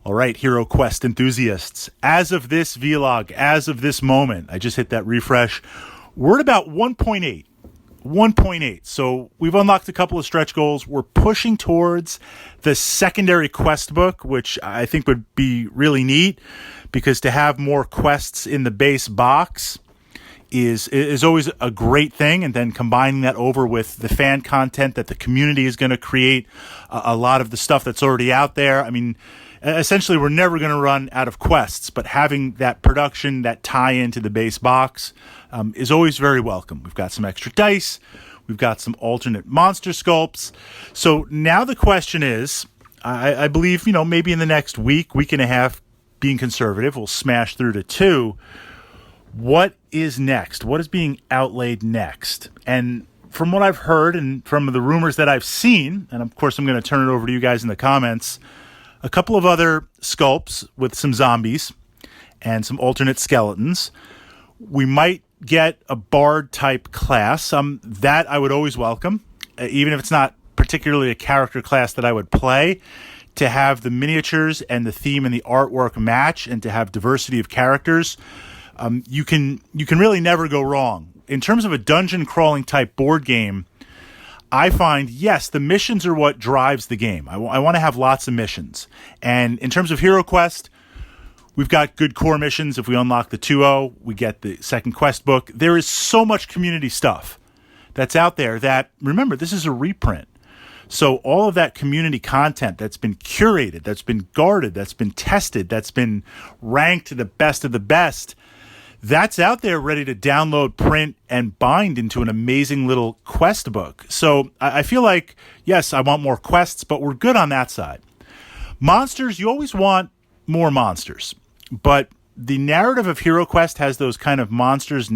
All right, HeroQuest enthusiasts, as of this vlog, as of this moment, I just hit that refresh, we're at about 1.8. 1.8. So we've unlocked a couple of stretch goals. We're pushing towards the secondary quest book, which I think would be really neat, because to have more quests in the base box is always a great thing. And then combining that over with the fan content that the community is going to create, a lot of the stuff that's already out there. I mean, essentially, we're never going to run out of quests, but having that production, that tie into the base box is always very welcome. We've got some extra dice. We've got some alternate monster sculpts. So now the question is, I believe, maybe in the next week and a half, being conservative, we'll smash through to 2. What is next? What is being outlaid next? And from what I've heard and from the rumors that I've seen, and of course I'm going to turn it over to you guys in the comments, a couple of other sculpts with some zombies and some alternate skeletons. We might get a bard type class. That I would always welcome, even if it's not particularly a character class that I would play. To have the miniatures and the theme and the artwork match, and to have diversity of characters, you can really never go wrong. In terms of a dungeon crawling type board game, I find, yes, the missions are what drives the game. I want to have lots of missions. And in terms of HeroQuest, we've got good core missions. If we unlock the 2.0, we get the second quest book. There is so much community stuff that's out there that, remember, this is a reprint. So all of that community content that's been curated, that's been guarded, that's been tested, that's been ranked to the best of the best, that's out there ready to download, print, and bind into an amazing little quest book. So I feel like, yes, I want more quests, but we're good on that side. Monsters, you always want more monsters. But the narrative of HeroQuest has those kind of monsters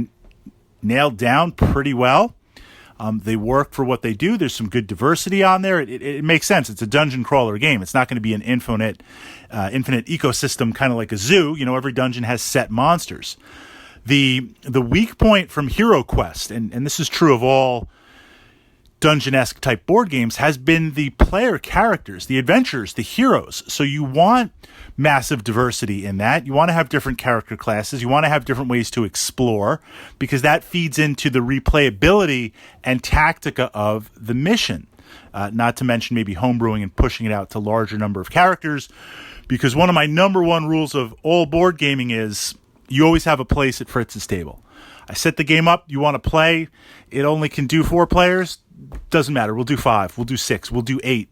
nailed down pretty well. They work for what they do. There's some good diversity on there. It makes sense. It's a dungeon crawler game. It's not going to be an infinite ecosystem, kind of like a zoo. Every dungeon has set monsters. The weak point from HeroQuest, and this is true of all dungeon-esque type board games, has been the player characters, the adventurers, the heroes. So you want massive diversity in that. You want to have different character classes. You want to have different ways to explore, because that feeds into the replayability and tactica of the mission. Not to mention maybe homebrewing and pushing it out to larger number of characters, because one of my number one rules of all board gaming is you always have a place at Fritz's table. I set the game up. You want to play. It only can do 4 players. Doesn't matter. We'll do 5. We'll do 6. We'll do 8.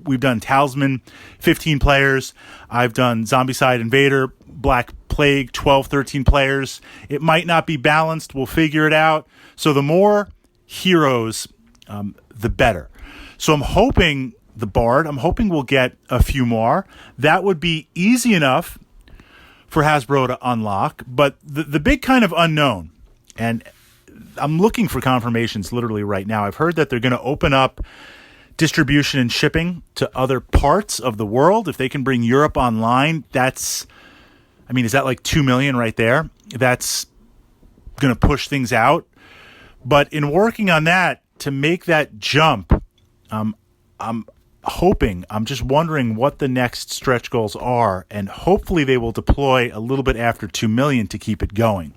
We've done Talisman, 15 players. I've done Zombicide Invader, Black Plague, 12, 13 players. It might not be balanced. We'll figure it out. So the more heroes, the better. So I'm hoping I'm hoping we'll get a few more. That would be easy enough for Hasbro to unlock. But the big kind of unknown, and I'm looking for confirmations literally right now. I've heard that they're going to open up distribution and shipping to other parts of the world. If they can bring Europe online, is that like 2 million right there? That's going to push things out. But in working on that, to make that jump, I'm just wondering what the next stretch goals are, and hopefully they will deploy a little bit after 2 million to keep it going.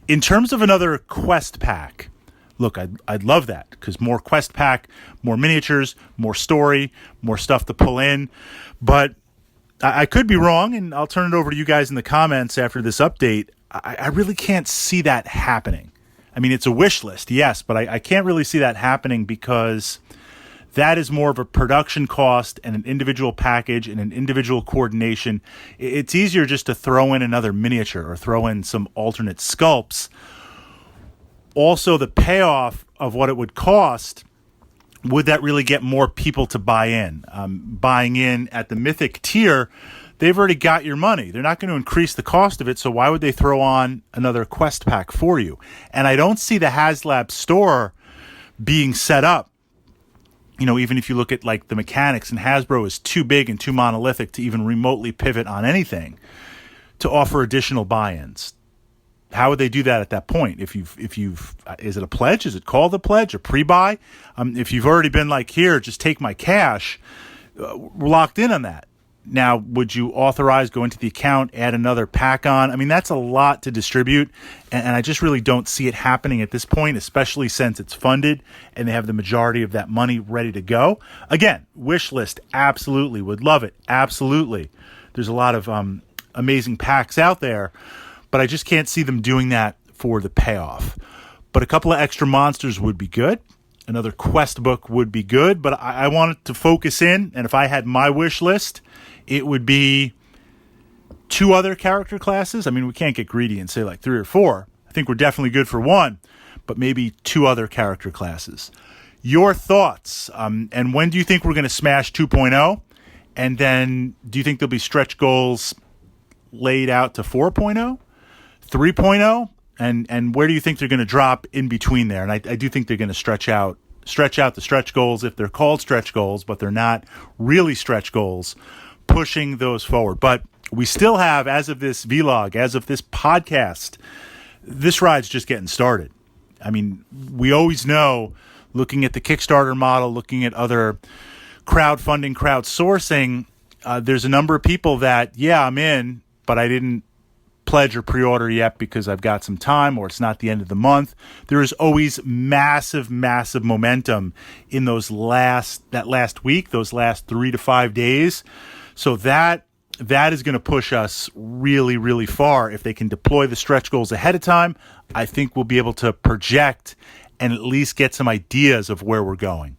In terms of another quest pack, look, I'd love that, because more quest pack, more miniatures, more story, more stuff to pull in. But I could be wrong, and I'll turn it over to you guys in the comments after this update. I really can't see that happening. I mean, it's a wish list, yes, but I can't really see that happening, because that is more of a production cost and an individual package and an individual coordination. It's easier just to throw in another miniature or throw in some alternate sculpts. Also, the payoff of what it would cost, would that really get more people to buy in? Buying in at the Mythic tier, they've already got your money. They're not going to increase the cost of it, so why would they throw on another quest pack for you? And I don't see the HasLab store being set up. Even if you look at like the mechanics, and Hasbro is too big and too monolithic to even remotely pivot on anything to offer additional buy-ins. How would they do that at that point? If you've, is it a pledge? Is it called a pledge? A pre-buy? If you've already been like, here, just take my cash, we're locked in on that. Now, would you authorize go into the account, add another pack on? I mean, that's a lot to distribute, and I just really don't see it happening at this point, especially since it's funded and they have the majority of that money ready to go. Again, wish list, absolutely. Would love it, absolutely. There's a lot of amazing packs out there, but I just can't see them doing that for the payoff. But a couple of extra monsters would be good. Another quest book would be good, but I wanted to focus in, and if I had my wish list, it would be 2 other character classes. I mean, we can't get greedy and say like 3 or 4. I think we're definitely good for 1, but maybe 2 other character classes. Your thoughts, and when do you think we're going to smash 2.0? And then do you think there'll be stretch goals laid out to 4.0, 3.0? And where do you think they're going to drop in between there? And I do think they're going to stretch out the stretch goals if they're called stretch goals, but they're not really stretch goals, pushing those forward. But we still have, as of this vlog, as of this podcast, this ride's just getting started. I mean, we always know, looking at the Kickstarter model, looking at other crowdfunding, crowdsourcing, there's a number of people that, yeah, I'm in, but I didn't pledge or pre-order yet because I've got some time or it's not the end of the month. There is always massive momentum in that last week, those last 3 to 5 days. So that is going to push us really far. If they can deploy the stretch goals ahead of time, I think we'll be able to project and at least get some ideas of where we're going.